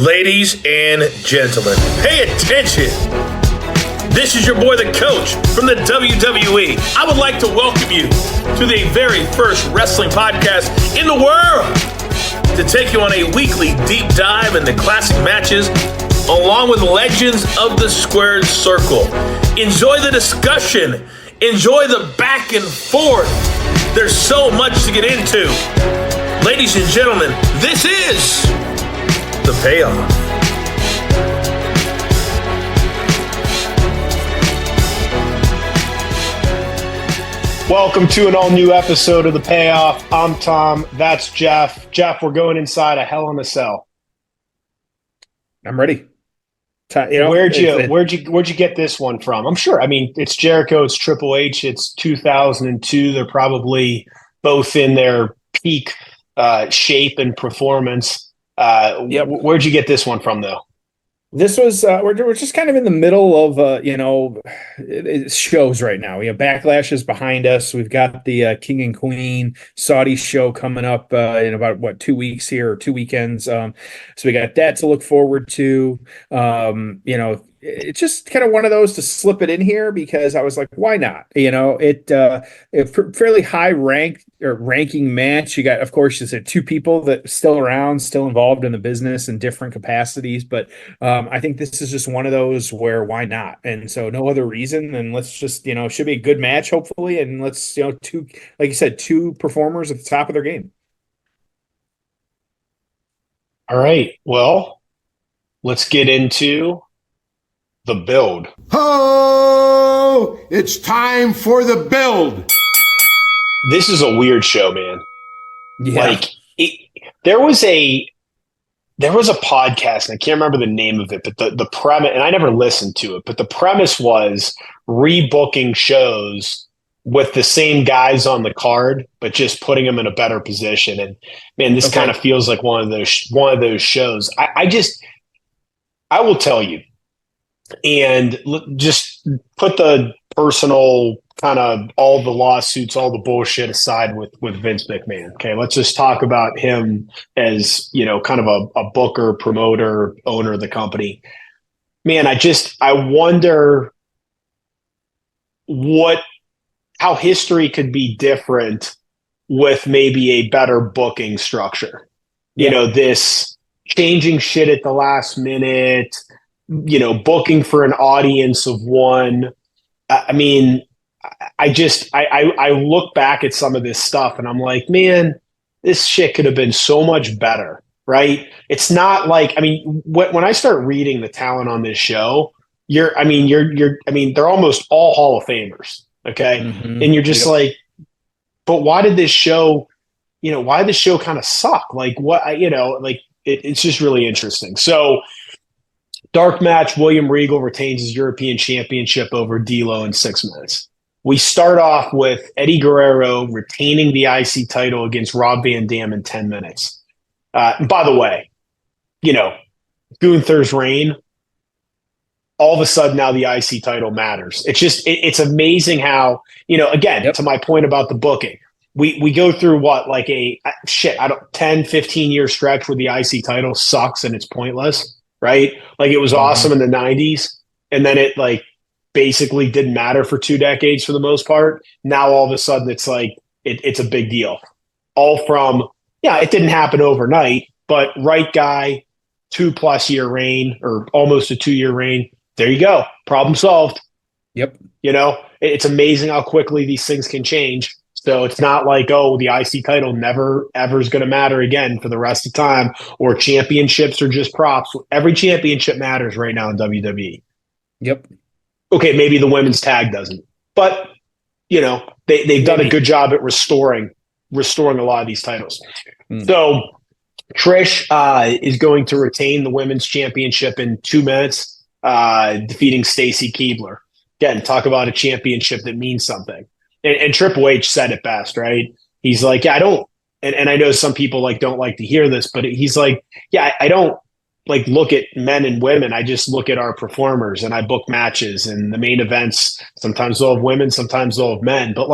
Ladies and gentlemen, pay attention. This is your boy, the coach from the WWE. I would like to welcome you to the very first wrestling podcast in the world to take you on a weekly deep dive into classic matches along with legends of the squared circle. Enjoy the discussion. Enjoy the back and forth. There's so much to get into. Ladies and gentlemen, this is The Payoff. Welcome to an all-new episode of The Payoff. I'm Tom. That's Jeff. Jeff, we're going inside a Hell in a Cell. I'm ready. Where'd you get this one from? I'm sure. I mean, it's Jericho, it's Triple H, it's 2002. They're probably both in their peak shape and performance. Where'd you get this one from, though? This was we're just kind of in the middle of shows right now. Backlash is behind us. We've got the King and Queen Saudi show coming up in about 2 weeks here, or 2 weekends. So we got that to look forward to. It's just kind of one of those to slip it in here because I was like, why not? Fairly high ranking match. You got, of course, you said two people that still around, still involved in the business in different capacities. But I think this is just one of those where why not? And so no other reason. And let's just, should be a good match, hopefully. And let's, two, like you said, two performers at the top of their game. All right. Well, let's get into the build. Oh, it's time for the build. This is a weird show, man. Yeah. There was a podcast, and I can't remember the name of it, but the premise, and I never listened to it, but the premise was rebooking shows with the same guys on the card, but just putting them in a better position. And man, this kind of feels like one of those shows. I will tell you, and just put the personal kind of all the lawsuits, all the bullshit aside with Vince McMahon. Okay, let's just talk about him as, kind of a booker, promoter, owner of the company. Man, I wonder how history could be different with maybe a better booking structure. Yeah. This changing shit at the last minute, booking for an audience of one. I mean, I look back at some of this stuff and I'm like, man, this shit could have been so much better, right? It's not like, when I start reading the talent on this show, they're almost all Hall of Famers, okay? Mm-hmm. And you're just like, but why did this show kind of suck? Like what, it's just really interesting. So, dark match, William Regal retains his European Championship over D'Lo in 6 minutes. We start off with Eddie Guerrero retaining the IC title against Rob Van Dam in 10 minutes. By the way, Gunther's reign, all of a sudden now the IC title matters. It's amazing how, to my point about the booking, we go through like 10, 15 year stretch where the IC title sucks and it's pointless. Right? Like it was awesome in the 90s, and then it basically didn't matter for 2 decades for the most part. Now all of a sudden it's like it's a big deal. All from it didn't happen overnight, but right guy, 2+ year reign or almost a 2 year reign. There you go. Problem solved. Yep. It's amazing how quickly these things can change. So it's not like, the IC title never, ever is going to matter again for the rest of time, or championships are just props. Every championship matters right now in WWE. Yep. Okay, maybe the women's tag doesn't. But, they've done a good job at restoring a lot of these titles. So Trish is going to retain the women's championship in 2 minutes, defeating Stacy Keibler. Again, talk about a championship that means something. And Triple H said it best, right? He's like, I don't, and I know some people don't like to hear this, but he's like, I don't look at men and women. I just look at our performers and I book matches, and the main events, sometimes they'll have women, sometimes they'll have men. But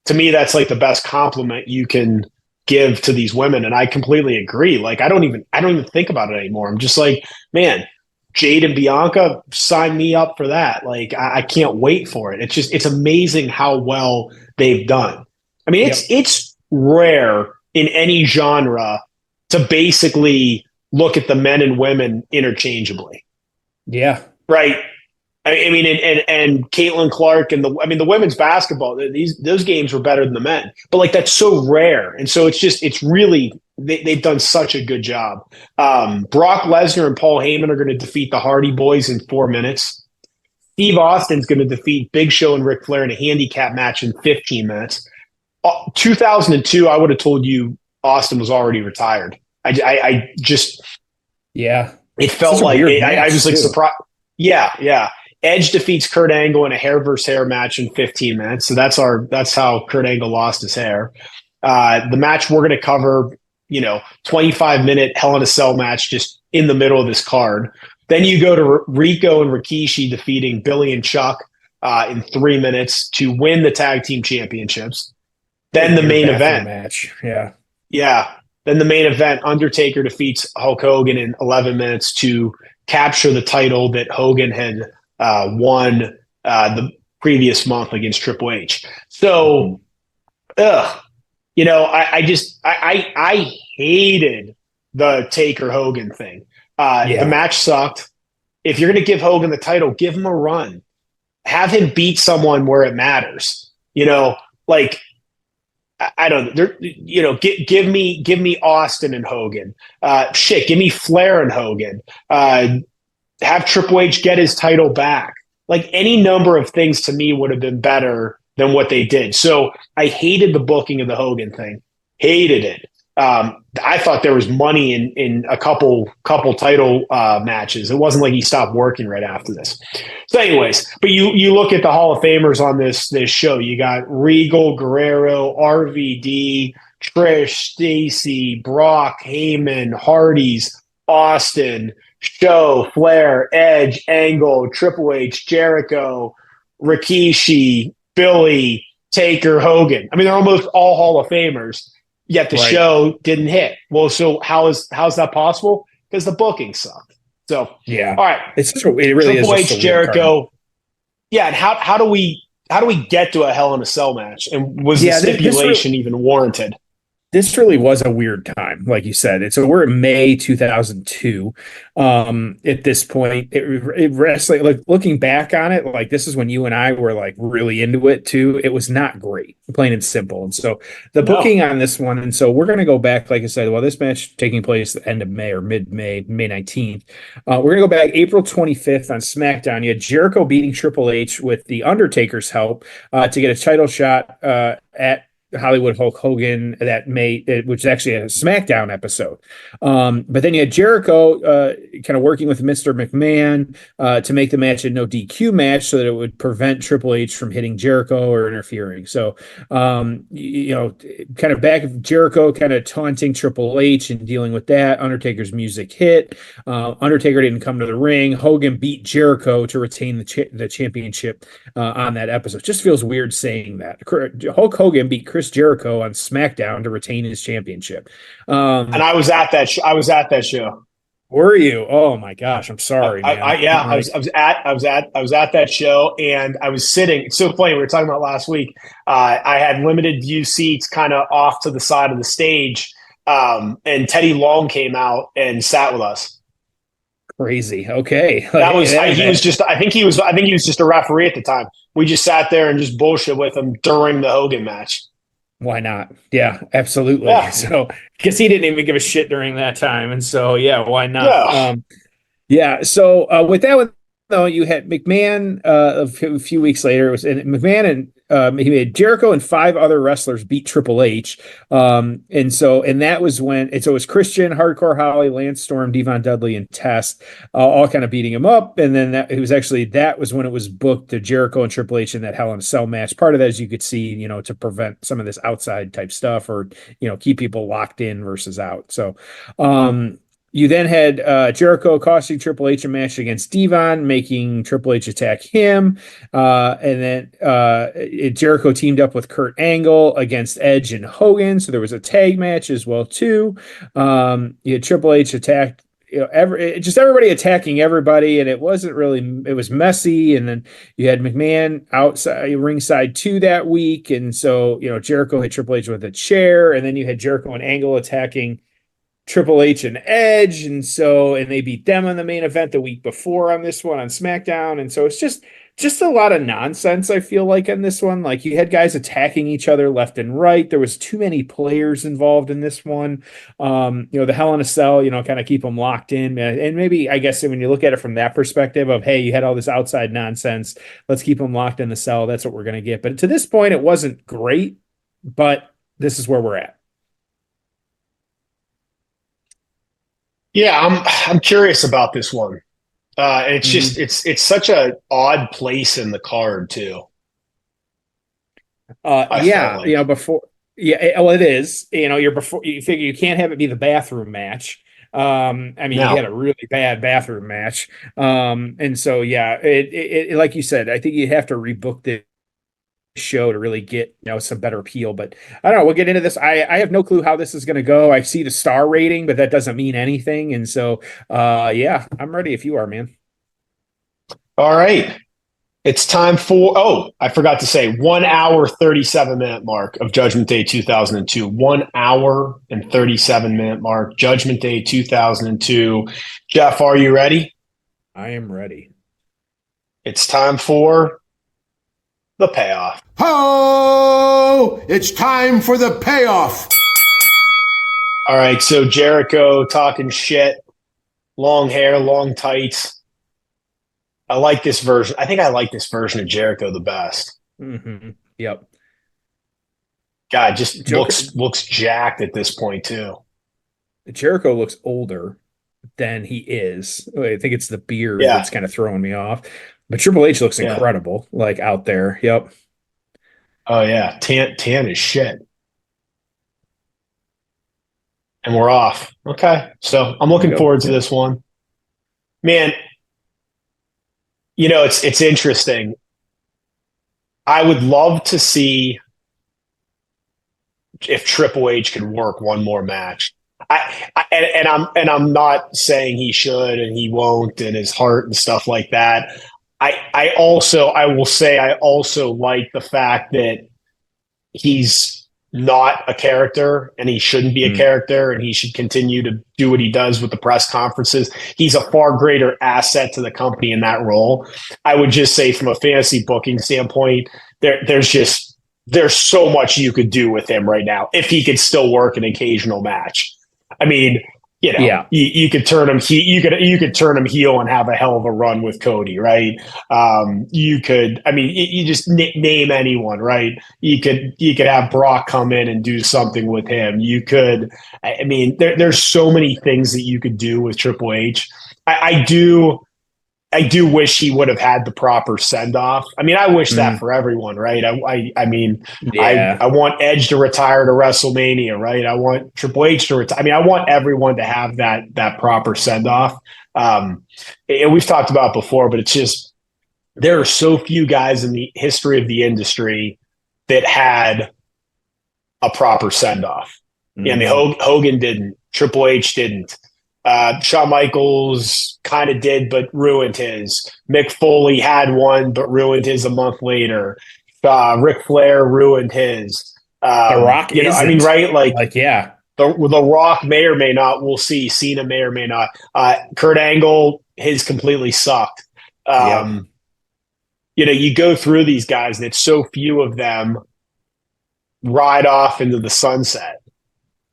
to me, that's the best compliment you can give to these women. And I completely agree. Like, I don't even think about it anymore. I'm just like, man, Jade and Bianca, sign me up for that. Like, I can't wait for it. It's amazing how well they've done. I mean, it's rare in any genre to basically look at the men and women interchangeably. Yeah. Right. I mean, and Caitlin Clark and the women's basketball, those games were better than the men, but like, that's so rare. And so it's really, they've done such a good job. Brock Lesnar and Paul Heyman are going to defeat the Hardy Boys in 4 minutes. Steve Austin's going to defeat Big Show and Ric Flair in a handicap match in 15 minutes. 2002, I would have told you Austin was already retired. I just, it felt like I was like surprised. Yeah. Edge defeats Kurt Angle in a hair versus hair match in 15 minutes. So that's how Kurt Angle lost his hair. The match we're going to cover, 25-minute Hell in a Cell match just in the middle of this card. Then you go to Rico and Rikishi defeating Billy and Chuck in 3 minutes to win the tag team championships. Then the main event match. Yeah. Then the main event, Undertaker defeats Hulk Hogan in 11 minutes to capture the title that Hogan had won the previous month against Triple H. So, I hated the Taker Hogan thing. The match sucked. If you're going to give Hogan the title, give him a run. Have him beat someone where it matters. I don't know. Give me Austin and Hogan. Give me Flair and Hogan. Have Triple H get his title back. Like, any number of things to me would have been better than what they did. So I hated the booking of the Hogan thing. Hated it. I thought there was money in a couple title matches. It wasn't like he stopped working right after this. So anyways, but you look at the Hall of Famers on this show. You got Regal, Guerrero, RVD, Trish, Stacy, Brock, Heyman, Hardys, Austin, Show, Flair, Edge, Angle, Triple H, Jericho, Rikishi, Billy, Taker, Hogan. I mean, they're almost all Hall of Famers. Yet the show didn't hit. Well, so how's that possible? Because the booking sucked. So all right, it really Triple is H, Jericho. Yeah, and how do we get to a Hell in a Cell match? And was the stipulation even warranted? This really was a weird time, like you said. So we're in May 2002. At this point, wrestling, like, looking back on it, like, this is when you and I were like really into it too. It was not great, plain and simple. And so the booking on this one, and so we're going to go back, like I said, well, this match taking place at the end of May or mid-May, May 19th. We're going to go back April 25th on SmackDown. You had Jericho beating Triple H with the Undertaker's help to get a title shot at Hollywood Hulk Hogan which is actually a SmackDown episode. But then you had Jericho kind of working with Mr. McMahon to make the match a no DQ match so that it would prevent Triple H from hitting Jericho or interfering. So, kind of back of Jericho kind of taunting Triple H and dealing with that. Undertaker's music hit. Undertaker didn't come to the ring. Hogan beat Jericho to retain the championship on that episode. Just feels weird saying that. Hulk Hogan beat Chris Jericho on SmackDown to retain his championship. And I was at that show. Were you? Oh my gosh, I'm sorry, man. I was at that show, and I was sitting. It's so funny. We were talking about last week. I had limited view seats kind of off to the side of the stage. And Teddy Long came out and sat with us. Crazy. Okay. That was, I think he was just a referee at the time. We just sat there and just bullshit with him during the Hogan match. Why not? Yeah, absolutely. Yeah. So, because he didn't even give a shit during that time. And so, yeah, why not? So with that one, though, you had McMahon a few weeks later. It was McMahon and he made Jericho and 5 other wrestlers beat Triple H. And that was when, and so it was Christian, Hardcore Holly, Lance Storm, Devon Dudley, and Test all kind of beating him up. And then that was when it was booked to Jericho and Triple H in that Hell in a Cell match. Part of that, as you could see, to prevent some of this outside type stuff or, keep people locked in versus out. So, You then had Jericho costing Triple H a match against Devon, making Triple H attack him. And then Jericho teamed up with Kurt Angle against Edge and Hogan. So there was a tag match as well, too. You had Triple H attacked, just everybody attacking everybody. And it was messy. And then you had McMahon outside ringside too that week. And so, Jericho hit Triple H with a chair. And then you had Jericho and Angle attacking Triple H and Edge, and they beat them in the main event the week before on this one on SmackDown, and so it's just a lot of nonsense. I feel like on this one, like you had guys attacking each other left and right. There was too many players involved in this one. The Hell in a Cell, kind of keep them locked in, and maybe I guess when you look at it from that perspective of hey, you had all this outside nonsense, let's keep them locked in the cell. That's what we're gonna get. But to this point, it wasn't great, but this is where we're at. Yeah, I'm curious about this one. And it's just it's such a odd place in the card too. Before well, it is. You figure you can't have it be the bathroom match. You had a really bad bathroom match. And so it like you said, I think you have to rebook the show to really get some better appeal, but I don't know, we'll get into this. I have no clue how this is going to go. I see the star rating, but that doesn't mean anything, and so I'm ready if you are, man. All right, it's time for I forgot to say 1 hour 37-minute mark of Judgment Day 2002. 1 hour and 37-minute mark, Judgment Day 2002. Jeff, are you ready? I am ready. It's time for the payoff. Ho! It's time for the payoff. All right, so Jericho talking shit, long hair, long tights. I like this version. I think I like this version of Jericho the best. Mm-hmm. Yep. God, just looks jacked at this point too. Jericho looks older than he is. I think it's the beard that's kind of throwing me off. But Triple H looks incredible, like out there. Yep. Oh yeah, tan is shit. And we're off. Okay, so I'm looking forward to this one, man. It's interesting. I would love to see if Triple H could work one more match. I'm not saying he should and he won't, and his heart and stuff like that. I will say I also like the fact that he's not a character and he shouldn't be a character, and he should continue to do what he does with the press conferences. He's a far greater asset to the company in that role. I would just say from a fantasy booking standpoint, there's so much you could do with him right now if he could still work an occasional match. I mean, you could turn him. You could turn him heel and have a hell of a run with Cody, right? You could. I mean, you just name anyone, right? You could have Brock come in and do something with him. You could. I mean, there's so many things that you could do with Triple H. I do wish he would have had the proper send off. I mean, I wish that for everyone, right? I want Edge to retire to WrestleMania, right? I want Triple H to retire. I mean, I want everyone to have that proper send off. And we've talked about it before, but it's just there are so few guys in the history of the industry that had a proper send off. Yeah, I mean, Hogan didn't. Triple H didn't. Shawn Michaels kind of did, but ruined his. Mick Foley had one, but ruined his a month later. Ric Flair ruined his. The Rock, I mean, right? The Rock may or may not. We'll see. Cena may or may not. Kurt Angle, his completely sucked. You go through these guys, and it's so few of them ride off into the sunset.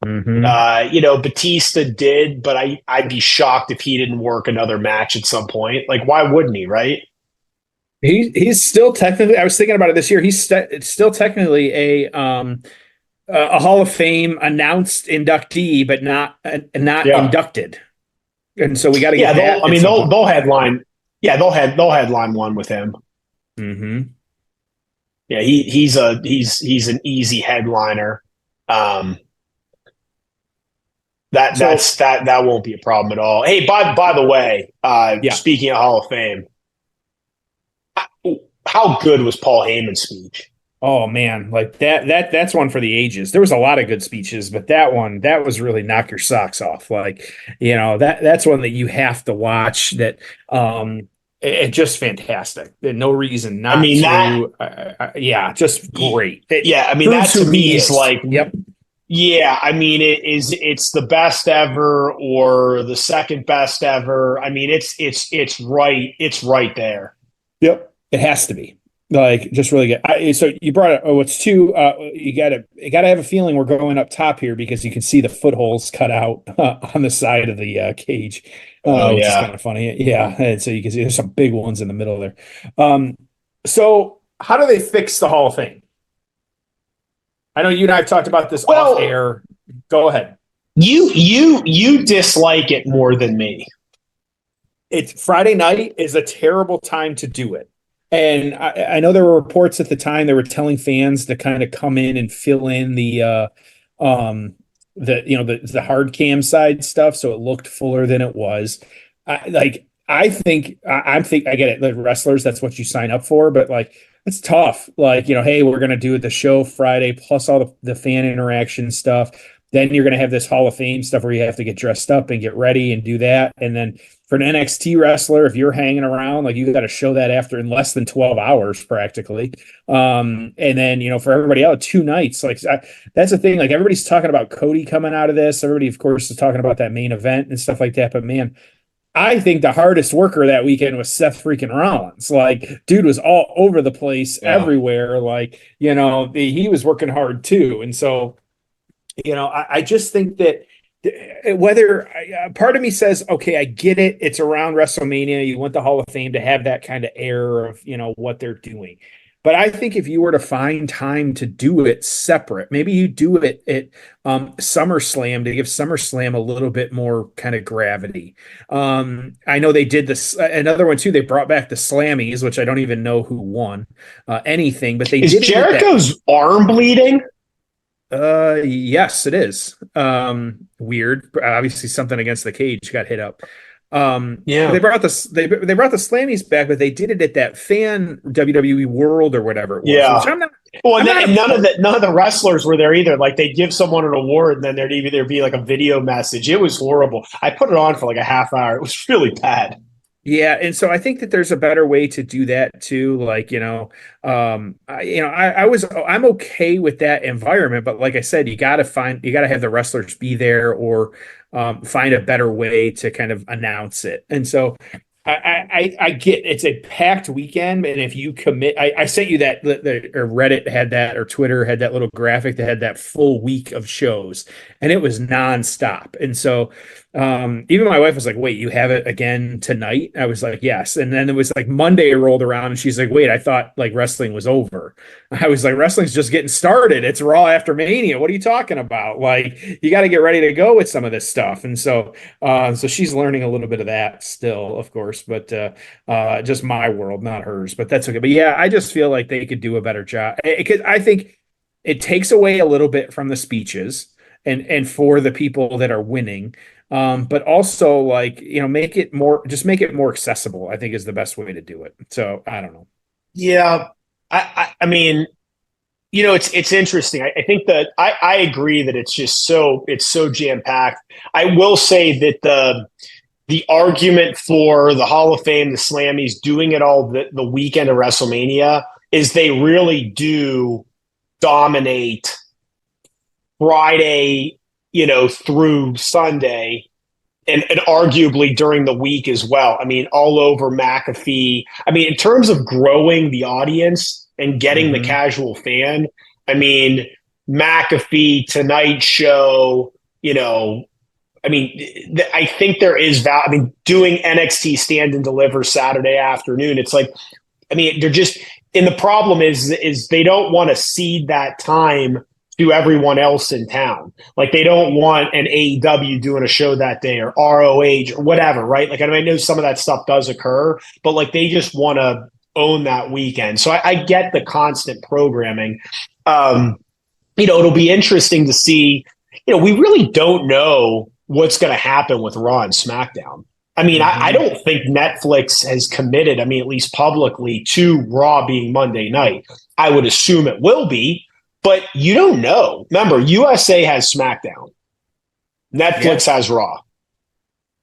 Batista did, but I'd be shocked if he didn't work another match at some point. Like, why wouldn't he, right? He's still technically, I was thinking about it this year, he's still technically a Hall of Fame announced inductee, but not inducted. And so we got to get that. I mean, they'll headline. Yeah, they'll headline one with him. Yeah, he's an easy headliner. That won't be a problem at all. Hey, by the way, speaking of Hall of Fame, how good was Paul Heyman's speech? Oh man, like that's one for the ages. There was a lot of good speeches, but that was really knock your socks off. Like, that's one that you have to watch. That it just fantastic. There's no reason not just great. That to me is like, yep. Yeah, it's the best ever or the second best ever. It's right there. Yep, it has to be. Like, just really good. So you brought it. Oh, it's two. You gotta have a feeling we're going up top here because you can see the footholes cut out on the side of the cage, which is kind of funny. Yeah, and so you can see there's some big ones in the middle there. So how do they fix the Hall of Fame? I know you and I have talked about this off air. Go ahead. You dislike it more than me. It's Friday night is a terrible time to do it. And I know there were reports at the time that were telling fans to kind of come in and fill in the hard cam side stuff, so it looked fuller than it was. I think I get it. The wrestlers, that's what you sign up for, but like it's tough. Like, hey, we're gonna do the show Friday plus all the fan interaction stuff. Then you're gonna have this Hall of Fame stuff where you have to get dressed up and get ready and do that, and then for an NXT wrestler, if you're hanging around, like you got to show that after in less than 12 hours practically. And then, for everybody else, 2 nights, like that's the thing. Like everybody's talking about Cody coming out of this. Everybody, of course, is talking about that main event and stuff like that. But man, I think the hardest worker that weekend was Seth freaking Rollins. Like, dude was all over the place everywhere. Like, he was working hard too. And so, I just think that, whether part of me says, okay, I get it. It's around WrestleMania. You want the Hall of Fame to have that kind of air of, what they're doing. But I think if you were to find time to do it separate, maybe you do it at SummerSlam to give SummerSlam a little bit more kind of gravity. I know they did this, another one too. They brought back the Slammies, which I don't even know who won anything, but they did. Is Jericho's arm bleeding? Yes, it is. Weird. Obviously something against the cage got hit up. They brought the Slammies back, but they did it at that fan WWE World or whatever it was. Yeah. Which none of the wrestlers were there either. Like they'd give someone an award and then there'd be like a video message. It was horrible. I put it on for like a half hour. It was really bad. Yeah, and so I think that there's a better way to do that too. Like, I'm okay with that environment, but like I said, you got to have the wrestlers be there or find a better way to kind of announce it. And so I get it's a packed weekend, and if you commit, I sent you that, or Reddit had that, or Twitter had that little graphic that had that full week of shows, and it was nonstop. And so even my wife was like, wait, you have it again tonight? I was like, yes. And then it was like Monday rolled around and she's like, wait, I thought like wrestling was over. I was like, wrestling's just getting started. It's Raw after Mania. What are you talking about? Like, you got to get ready to go with some of this stuff. And so she's learning a little bit of that still, of course, but just my world, not hers, but that's okay. But yeah, I just feel like they could do a better job. I think it takes away a little bit from the speeches and for the people that are winning. But also make it more accessible, I think is the best way to do it. So I don't know. Yeah. I mean, it's interesting. I think that I agree that it's so jam packed. I will say that the argument for the Hall of Fame, the Slammies doing it all the weekend of WrestleMania is they really do dominate Friday, through Sunday and arguably during the week as well. I mean, all over McAfee. I mean, in terms of growing the audience and getting the casual fan, I mean, McAfee, Tonight Show, I think there is value. I mean, doing NXT Stand and Deliver Saturday afternoon, it's like, they're just, and the problem is they don't want to cede that time to everyone else in town. Like they don't want an AEW doing a show that day or ROH or whatever, right? Like, I know some of that stuff does occur, but like they just want to own that weekend. So I get the constant programming. It'll be interesting to see, we really don't know what's going to happen with Raw and SmackDown. I mean, I don't think Netflix has committed, I mean, at least publicly, to Raw being Monday night. I would assume it will be, but you don't know. Remember, USA has SmackDown. Netflix has Raw.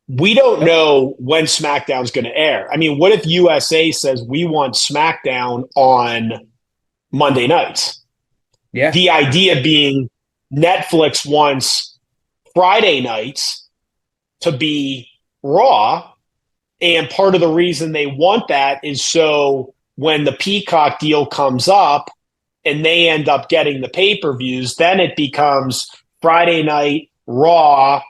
We don't know when SmackDown's going to air. I mean, what if USA says we want SmackDown on Monday nights? Yeah. The idea being Netflix wants Friday nights to be Raw. And part of the reason they want that is so when the Peacock deal comes up and they end up getting the pay-per-views, then it becomes Friday night Raw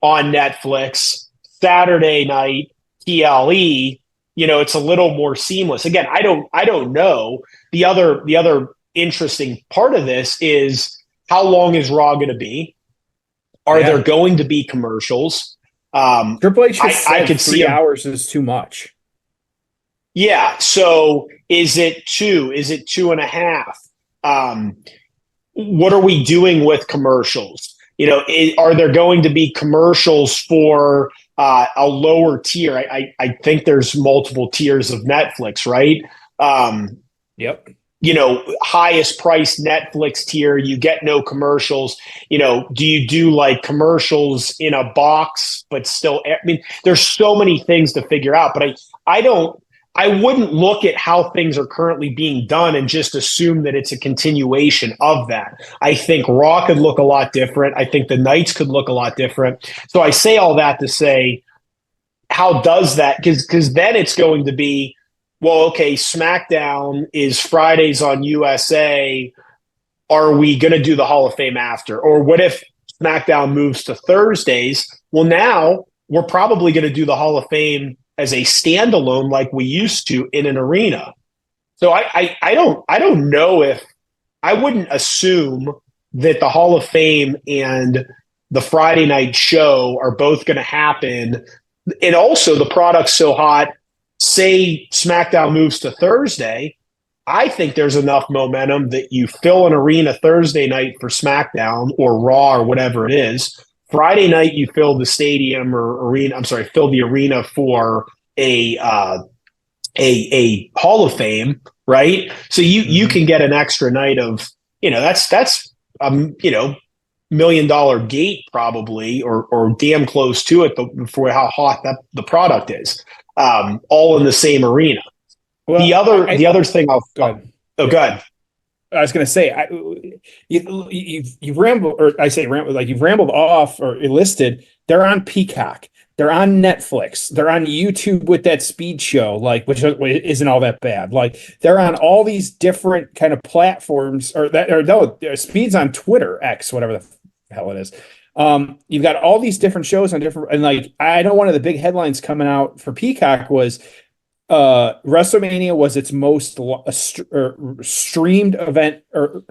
on Netflix, Saturday night TLE. It's a little more seamless. Again, I don't know. The other interesting part of this is how long is Raw going to be? Are there going to be commercials? Triple H has said I could 3 hours is too much. Yeah. So is it 2? Is it 2.5? What are we doing with commercials? Are there going to be commercials for a lower tier? I think there's multiple tiers of Netflix, right? Yep. Highest priced Netflix tier, you get no commercials. Do you do like commercials in a box, but still, I mean, there's so many things to figure out, but I wouldn't look at how things are currently being done and just assume that it's a continuation of that. I think Raw could look a lot different. I think the nights could look a lot different. So I say all that to say, how does that? Because then it's going to be, well, okay, SmackDown is Fridays on USA. Are we going to do the Hall of Fame after? Or what if SmackDown moves to Thursdays? Well, now we're probably going to do the Hall of Fame as a standalone like we used to in an arena. So I don't know if I wouldn't assume that the Hall of Fame and the Friday night show are both going to happen. And also the product's so hot, say SmackDown moves to Thursday, I think there's enough momentum that you fill an arena Thursday night for SmackDown or Raw or whatever it is. Friday night, you fill the stadium or arena. I'm sorry, fill the arena for a Hall of Fame, right? So you can get an extra night of that's $1 million gate probably or damn close to it for how hot the product is. All in the same arena. Well, the other thing I'll go ahead. Oh, go ahead. I was going to say, you've rambled, or I say rambled, like you've rambled off or listed. They're on Peacock, they're on Netflix, they're on YouTube with that Speed show, like which isn't all that bad. Like they're on all these different kind of platforms, Speed's on Twitter, X, whatever the hell it is. You've got all these different shows on different, and like I know one of the big headlines coming out for Peacock was WrestleMania was its most streamed event, or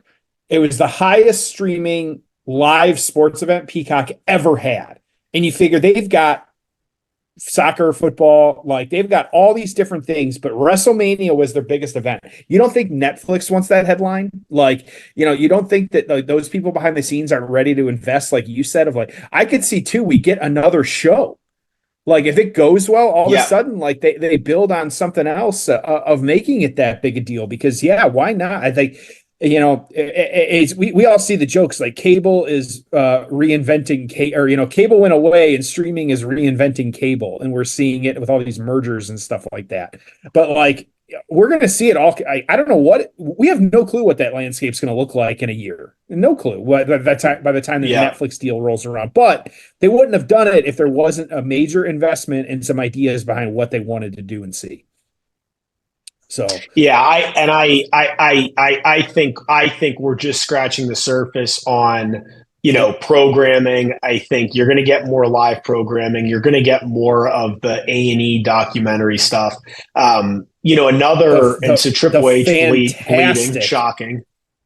it was the highest streaming live sports event Peacock ever had. And you figure they've got soccer, football, like they've got all these different things, but WrestleMania was their biggest event. You don't think Netflix wants that headline? Like, you don't think that like, those people behind the scenes aren't ready to invest, like you said, of like, I could see too, we get another show. Like if it goes well, all of a sudden, like they build on something else of making it that big a deal because why not? I think, we all see the jokes like cable is reinventing cable went away and streaming is reinventing cable. And we're seeing it with all these mergers and stuff like that. But like, we're going to see it all. I don't know we have no clue what that landscape's going to look like in a year. No clue by the time the Netflix deal rolls around, but they wouldn't have done it if there wasn't a major investment and some ideas behind what they wanted to do and see. So, I think we're just scratching the surface on, programming. I think you're going to get more live programming. You're going to get more of the A&E documentary stuff. So Triple H bleeding, shocking.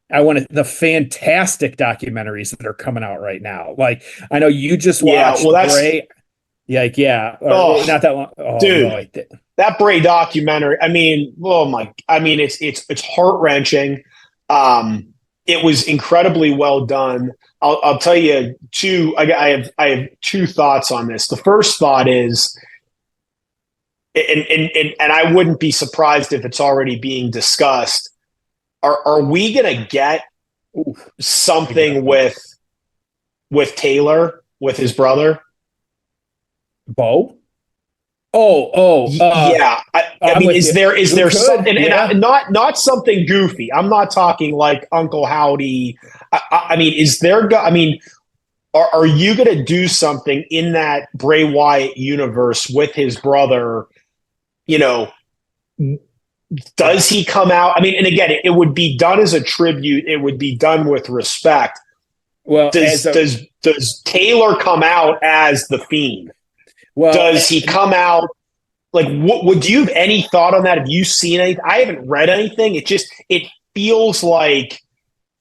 The fantastic documentaries that are coming out right now. Like I know you just watched Bray. Not that long. Oh, dude, no, that Bray documentary. I mean, it's heart wrenching. it was incredibly well done. I'll tell you two. I have two thoughts on this. The first thought is, and I wouldn't be surprised if it's already being discussed. Are we going to get something with Taylor, with his brother? Bo? Yeah. I mean, is there something, yeah. and not something goofy? I'm not talking like Uncle Howdy. I mean, is there? I mean, are you going to do something in that Bray Wyatt universe with his brother? You know, does he come out? I mean, and again, it would be done as a tribute. It would be done with respect. Well, does Taylor come out as the Fiend? Well, does he come out like? Would you have any thought on that? Have you seen anything? I haven't read anything. It feels like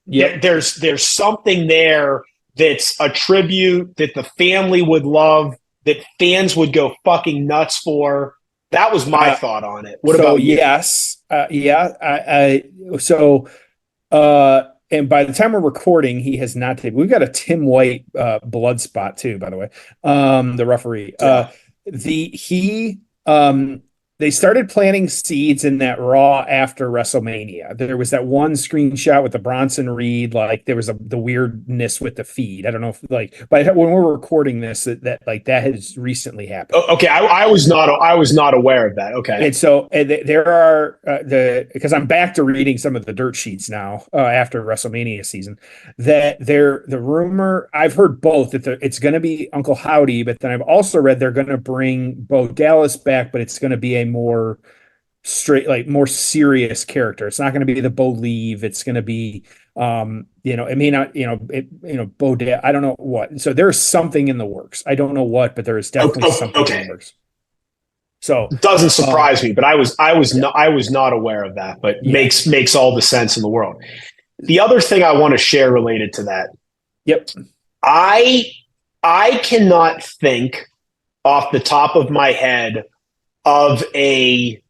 there's something there that's a tribute that the family would love, that fans would go fucking nuts for. That was my thought on it. What about you? Yes, and by the time we're recording, he has not taken. We've got a Tim White blood spot too, by the way. The referee. Yeah. They started planting seeds in that Raw after WrestleMania. There was that one screenshot with the Bronson Reed, like there was the weirdness with the feed. I don't know if but when we're recording this, that has recently happened. Okay, I was not aware of that. Okay, and so there are because I'm back to reading some of the dirt sheets now after WrestleMania season. That the rumor, I've heard both that it's going to be Uncle Howdy, but then I've also read they're going to bring Bo Dallas back, but it's going to be a more straight, like more serious character. It's not going to be the Bo Leave. It's going to be, it may not, Bo Dallas. I don't know what. So there's something in the works. I don't know what, but there is definitely something in the works. So it doesn't surprise me, but I was not aware of that, but makes all the sense in the world. The other thing I want to share related to that. Yep. I cannot think off the top of my head of a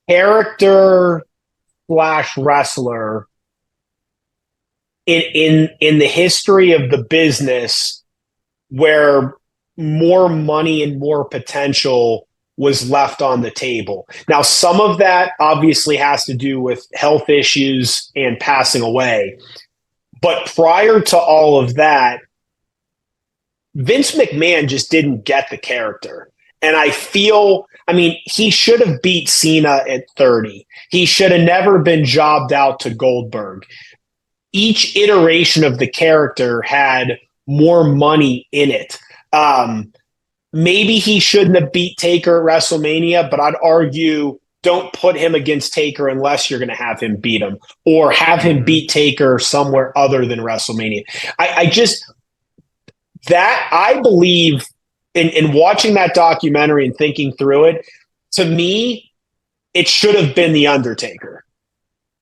character / wrestler in the history of the business where more money and more potential was left on the table. Now, some of that obviously has to do with health issues and passing away. But prior to all of that, Vince McMahon just didn't get the character. And he should have beat Cena at 30. He should have never been jobbed out to Goldberg. Each iteration of the character had more money in it. Maybe he shouldn't have beat Taker at WrestleMania, but I'd argue don't put him against Taker unless you're going to have him beat him, or have him beat Taker somewhere other than WrestleMania. I believe in watching that documentary and thinking through it, to me, it should have been The Undertaker.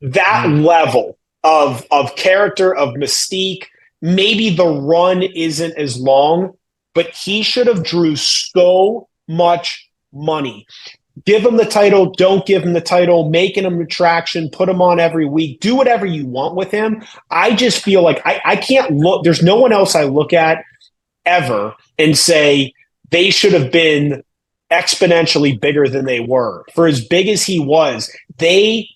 That level of character, of mystique. Maybe the run isn't as long, but he should have drew so much money. Give him the title, don't give him the title, making him attraction, put him on every week, do whatever you want with him. I just feel like I can't look, there's no one else I look at ever and say they should have been exponentially bigger than they were. For as big as he was, they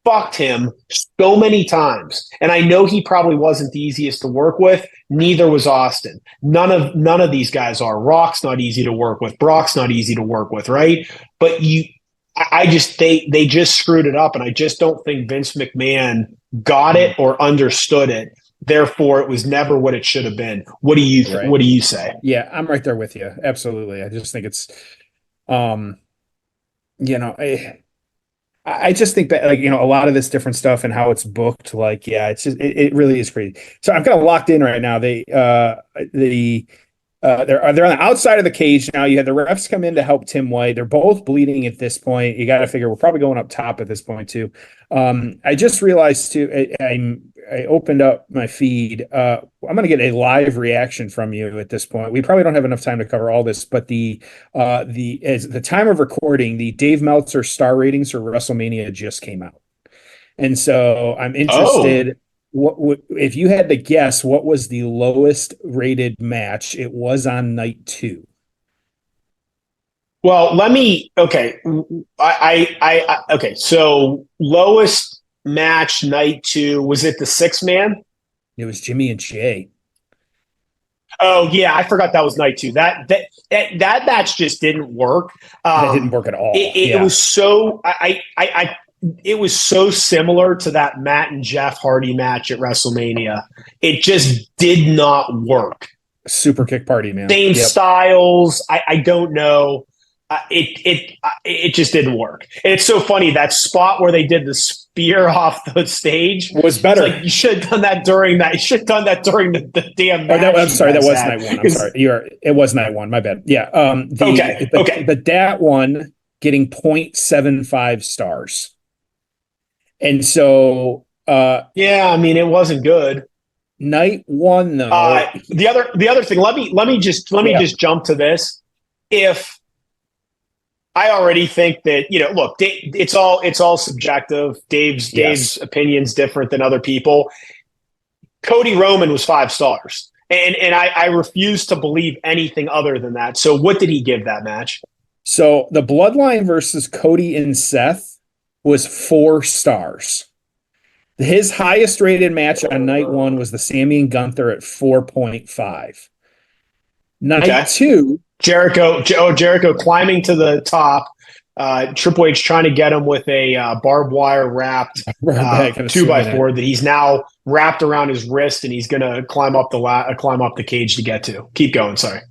fucked him so many times. And I know he probably wasn't the easiest to work with. Neither was Austin. None of these guys are. Rock's not easy to work with. Brock's not easy to work with, right? But they just screwed it up, and I just don't think Vince McMahon got it or understood it. Therefore, it was never what it should have been. What do you Right. What do you say? Yeah, I'm right there with you. Absolutely. I just think it's, I just think that, a lot of this different stuff and how it's booked, it's just, it really is crazy. So I'm kind of locked in right now. They're on the outside of the cage now. You had the refs come in to help Tim White. They're both bleeding at this point. You got to figure we're probably going up top at this point too. I just realized too. I opened up my feed. I'm going to get a live reaction from you at this point. We probably don't have enough time to cover all this, but as the time of recording, the Dave Meltzer star ratings for WrestleMania just came out. And so I'm Oh, interested. What if you had to guess what was the lowest rated match? It was on night two. well, let me. Okay, okay. So lowest match night two, was it the 6 man? It was Jimmy and Jay. Oh yeah, I forgot that was night two. That match just didn't work. That didn't Um, work at all. it Yeah, was so it was so similar to that Matt and Jeff Hardy match at WrestleMania. It just did not work. super kick party, man. Same Yep, styles. I don't know. It just didn't work. And it's so funny that spot where they did the spear off the stage. was It's better. like you should have done that during that. You should have done that during the damn Or match. I'm sorry, that was had. night one. I'm sorry. It was night one. My bad. Yeah. Okay. But that one getting 0.75 stars. And so Yeah, I mean it wasn't good. night one though. The other thing. Let me just jump to this. If I already think that look, it's all subjective. Dave's Yes. opinion's different than other people. Cody Roman was 5 stars, and I refuse to believe anything other than that. So what did he give that match? So the Bloodline versus Cody and Seth was 4 stars. His highest rated match on night one was the Sammy and Gunther at 4.5. Night Okay, two, Jericho climbing to the top. Triple H trying to get him with a barbed wire wrapped kind of two by swinging it. four that he's now wrapped around his wrist, and he's going to climb up the cage to get to. Keep going. Sorry.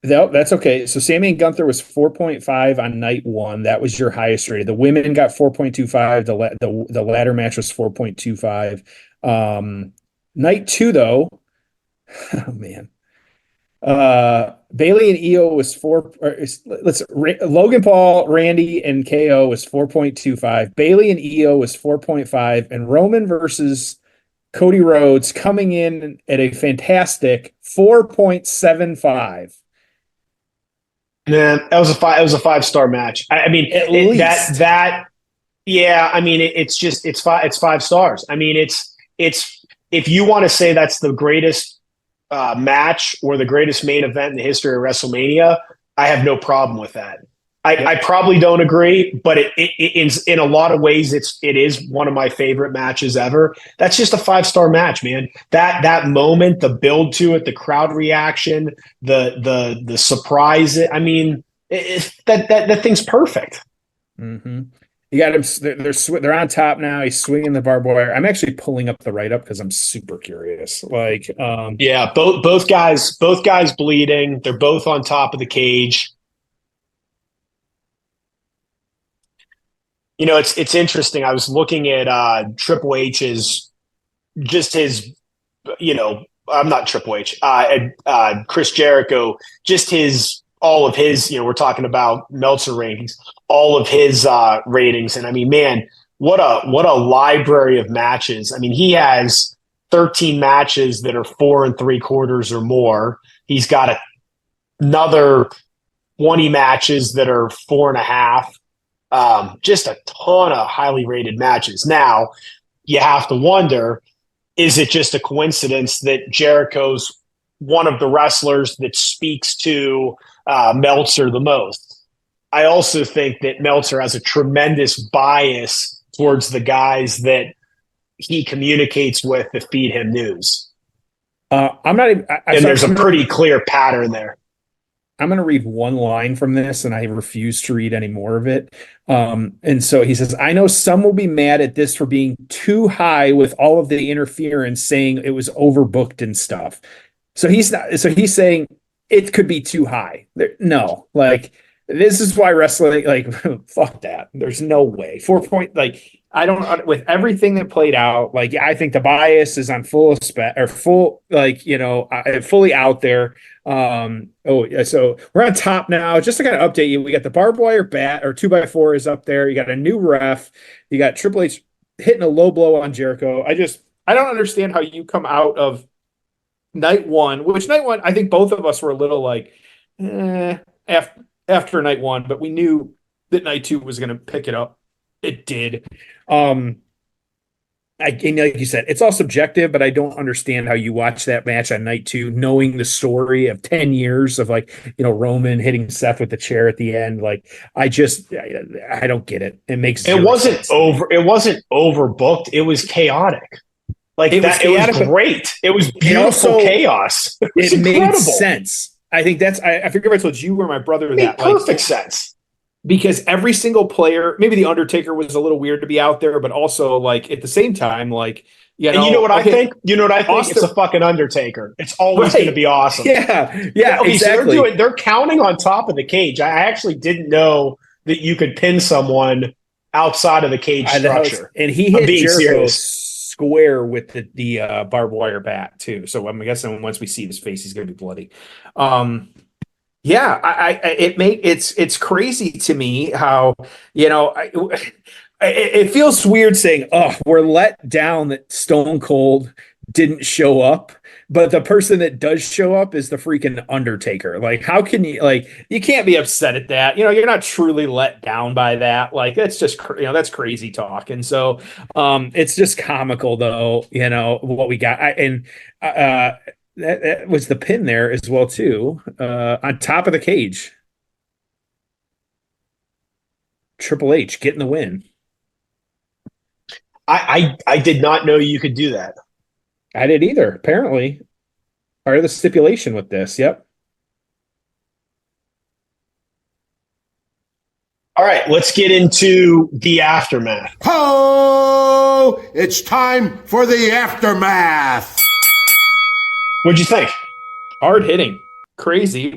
No, that's okay. So Sammy and Gunther was 4.5 on night one. That was your highest rated. The women got 4.25. The ladder match was 4.25. Night two, though, oh man. Bailey and EO was Logan Paul, Randy, and KO was 4.25. Bailey and EO was 4.5, and Roman versus Cody Rhodes coming in at a fantastic 4.75. Man, that was a five. It was a 5 star match. I mean, At least. Yeah. I mean, it's 5 stars. I mean, it's if you want to say that's the greatest match or the greatest main event in the history of WrestleMania, I have no problem with that. I probably don't agree, but in a lot of ways, it is one of my favorite matches ever. That's just a 5 star match, man. That moment, the build to it, the crowd reaction, the surprise. I mean, that thing's perfect. Mm-hmm. You got him. They're on top now. He's swinging the barbed wire. I'm actually pulling up the write up because I'm super curious. Yeah, both guys bleeding. They're both on top of the cage. It's interesting. I was looking at Triple H's, just his, I'm not Triple H, Chris Jericho, just all of his, we're talking about Meltzer rankings, all of his ratings. And I mean, man, what a library of matches. I mean, he has 13 matches that are 4 3/4 or more. He's got another 20 matches that are 4.5. Just a ton of highly rated matches. Now, you have to wonder, is it just a coincidence that Jericho's one of the wrestlers that speaks to Meltzer the most? I also think that Meltzer has a tremendous bias towards the guys that he communicates with that feed him news. I'm not even. And there's a pretty clear pattern there. I'm going to read one line from this, and I refuse to read any more of it. And so he says, I know some will be mad at this for being too high with all of the interference, saying it was overbooked and stuff. So he's not. So he's saying it could be too high. No, this is why wrestling, fuck that. There's no way. 4 point, I don't, with everything that played out, I think the bias is on full fully out there. So we're on top now. Just to kind of update you, we got the barbed wire bat or 2x4 is up there. You got a new ref. You got Triple H hitting a low blow on Jericho. I don't understand how you come out of night one, I think both of us were a little after night one, but we knew that night two was going to pick it up. It did. And like you said, it's all subjective, but I don't understand how you watch that match on night two, knowing the story of 10 years of Roman hitting Seth with the chair at the end. Like, I don't get it. It makes It zero wasn't sense. it wasn't overbooked. It was chaotic. It was chaotic, it was great. It was beautiful chaos. It was incredible. Made sense. I think I forget if I told you or my brother it made perfect sense. Because every single player, maybe the Undertaker was a little weird to be out there, but also like at the same time, like, you know what I think? You know what I think? Austin, it's a fucking Undertaker. It's always going to be awesome. Yeah, okay, exactly. So they're counting on top of the cage. I actually didn't know that you could pin someone outside of the cage structure. And he hit Jericho square with the barbed wire bat too. So I'm guessing once we see his face, he's going to be bloody. Yeah, it's crazy to me how, it feels weird saying, oh, we're let down that Stone Cold didn't show up, but the person that does show up is the freaking Undertaker. Like, how can you can't be upset at that. You're not truly let down by that. Like, that's just, that's crazy talk. And so it's just comical though, what we got. That was the pin there as well too, on top of the cage. Triple H getting the win. I did not know you could do that. I did either. Apparently, part of the stipulation with this. Yep. All right, let's get into the aftermath. Oh, it's time for the aftermath. What'd you think? Hard hitting. Crazy.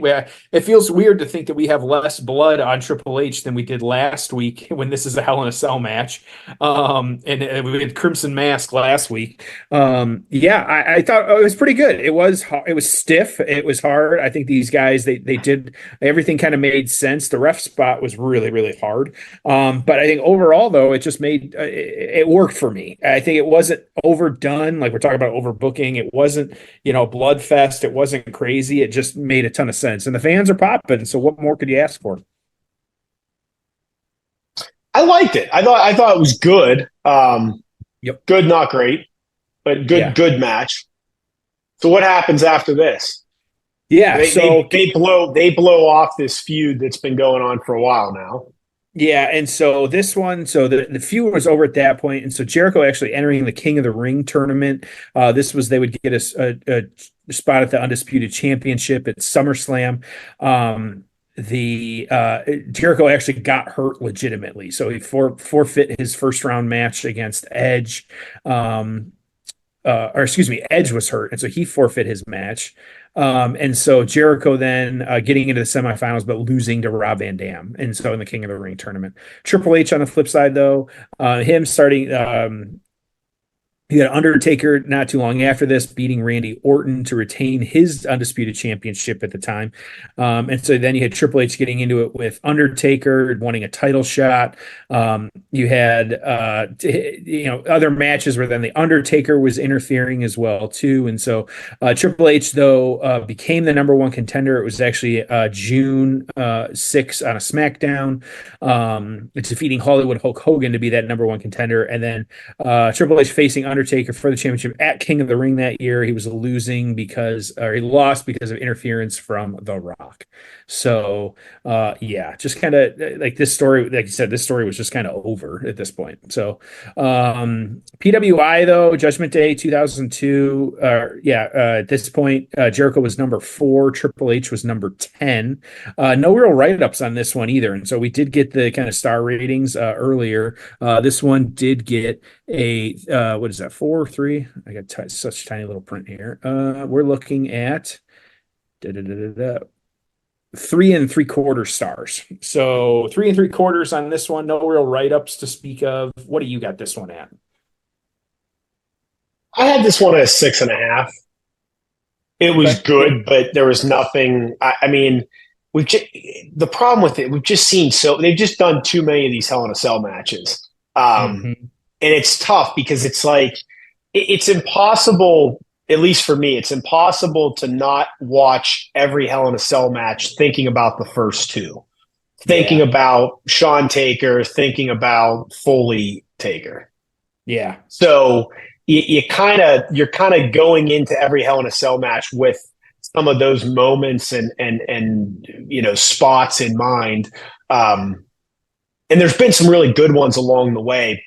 It feels weird to think that we have less blood on Triple H than we did last week when this is a Hell in a Cell match. And we had Crimson Mask last week. I thought it was pretty good. It was stiff. It was hard. I think these guys, they did everything kind of made sense. The ref spot was really, really hard. But I think overall, though, it just made it worked for me. I think it wasn't overdone. Like we're talking about overbooking. It wasn't, bloodfest. It wasn't crazy. It just made a ton of sense, and the fans are popping. So what more could you ask for? I liked it. I thought it was good. Yep. Good, not great, but good. Yeah. Good match. So what happens after this? Yeah, they blow off this feud that's been going on for a while now. Yeah, and so this one, the feud was over at that point, and so Jericho actually entering the King of the Ring tournament. This was, they would get a spot at the Undisputed Championship at SummerSlam. Jericho actually got hurt legitimately, so he forfeit his first round match against Edge. Edge was hurt, and so he forfeit his match. And so Jericho then getting into the semifinals, but losing to Rob Van Dam. And so in the King of the Ring tournament, Triple H on the flip side, though, him starting, he had Undertaker not too long after this, beating Randy Orton to retain his Undisputed Championship at the time. And so then you had Triple H getting into it with Undertaker, wanting a title shot. You had, other matches where then the Undertaker was interfering as well, too. And so Triple H, though, became the number one contender. It was actually June 6th on a SmackDown, defeating Hollywood Hulk Hogan to be that number one contender. And then Triple H facing Undertaker for the championship at King of the Ring that year. He he lost because of interference from The Rock. So just kind of like this story, like you said, this story was just kind of over at this point. So PWI though, Judgment Day 2002, at this point, Jericho was number 4, Triple H was number 10. No real write-ups on this one either. And so we did get the kind of star ratings earlier. This one did get a what is that, 4 or 3? I got such tiny little print here. We're looking at 3 3/4 stars. So 3 3/4 on this one. No real write-ups to speak of. What do you got this one at? I had this one at 6.5. It was good, but there was nothing. I mean, the problem with it, we've just seen they've just done too many of these Hell in a Cell matches. And it's tough because it's like, it's impossible, at least for me, it's impossible to not watch every Hell in a Cell match thinking about the first two, thinking about Shawn Taker, thinking about Foley Taker. Yeah. So you're kind of going into every Hell in a Cell match with some of those moments and spots in mind. And there's been some really good ones along the way.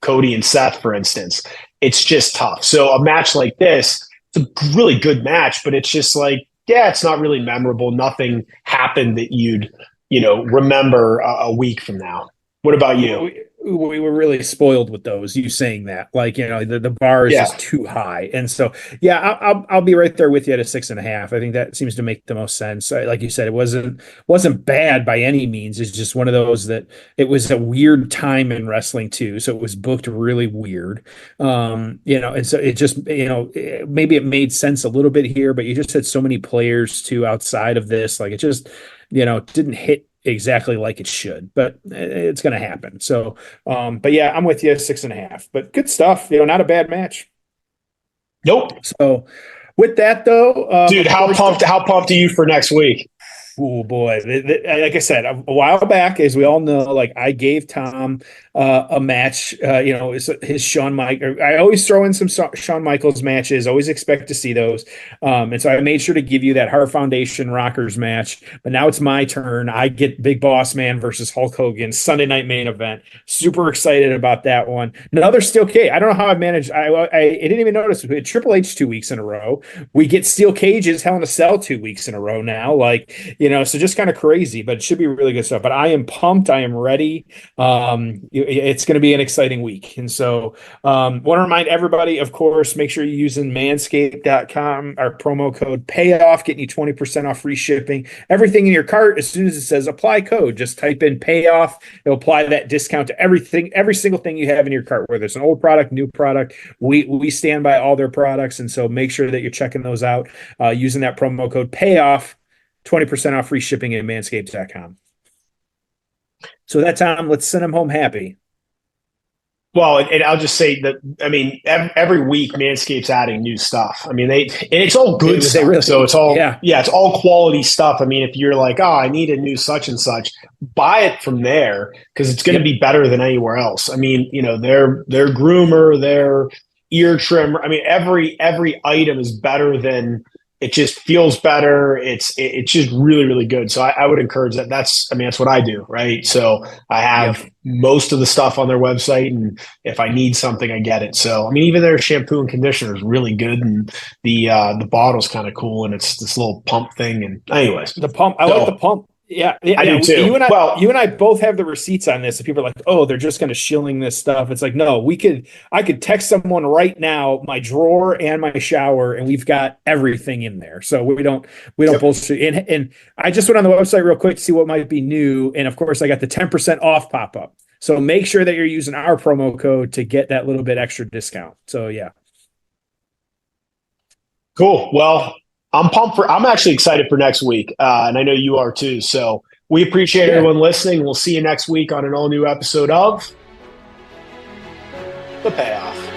Cody and Seth, for instance. It's just tough. So a match like this, it's a really good match, but it's just like, yeah, it's not really memorable. Nothing happened that you'd remember a week from now. What about you? We were really spoiled with those. You saying that, like, the bar is just too high, and so yeah, I'll be right there with you at a 6.5. I think that seems to make the most sense. Like you said, it wasn't bad by any means. It's just one of those that it was a weird time in wrestling too, so it was booked really weird. And so it just maybe it made sense a little bit here, but you just had so many players too outside of this, like it just didn't hit exactly like it should, but it's going to happen. So, but yeah, I'm with you, 6.5, but good stuff. Not a bad match. Nope. So with that though, dude, how pumped are you for next week? Oh boy. Like I said, a while back, as we all know, like I gave Tom a match, his Shawn Michaels. I always throw in some Shawn Michaels matches, always expect to see those. And so I made sure to give you that Heart Foundation Rockers match, but now it's my turn. I get Big Boss Man versus Hulk Hogan, Sunday night main event. Super excited about that one. Another Steel Cage. I don't know how I managed. I didn't even notice. We had Triple H 2 weeks in a row. We get Steel Cages, Hell in a Cell 2 weeks in a row now. Like, so just kind of crazy, but it should be really good stuff. But I am pumped. I am ready. It's going to be an exciting week. And so want to remind everybody, of course, make sure you're using manscaped.com, our promo code PAYOFF, getting you 20% off free shipping. Everything in your cart, as soon as it says apply code, just type in PAYOFF. It'll apply that discount to everything, every single thing you have in your cart, whether it's an old product, new product. We stand by all their products. And so make sure that you're checking those out using that promo code PAYOFF. 20% off free shipping at manscaped.com. So that time, let's send them home happy. Well, and I'll just say that, every week Manscaped's adding new stuff. It's all good stuff. Really, so it's all, it's all quality stuff. If you're like, oh, I need a new such and such, buy it from there because it's going to be better than anywhere else. their groomer, their ear trimmer. Every item is better than. It just feels better. It's just really, really good. So I would encourage that. That's what I do, right? So I have most of the stuff on their website, and if I need something, I get it. So even their shampoo and conditioner is really good, and the bottle's kind of cool, and it's this little pump thing. And anyways, the pump. I like the pump. Yeah, I do too. You and I both have the receipts on this. And people are like, "Oh, they're just going to shilling this stuff." It's like, no, I could text someone right now my drawer and my shower, and we've got everything in there. So we don't bullshit. And I just went on the website real quick to see what might be new, and of course, I got the 10% off pop up. So make sure that you're using our promo code to get that little bit extra discount. So yeah, cool. Well, I'm actually excited for next week. And I know you are too. So we appreciate everyone listening. We'll see you next week on an all new episode of The Payoff.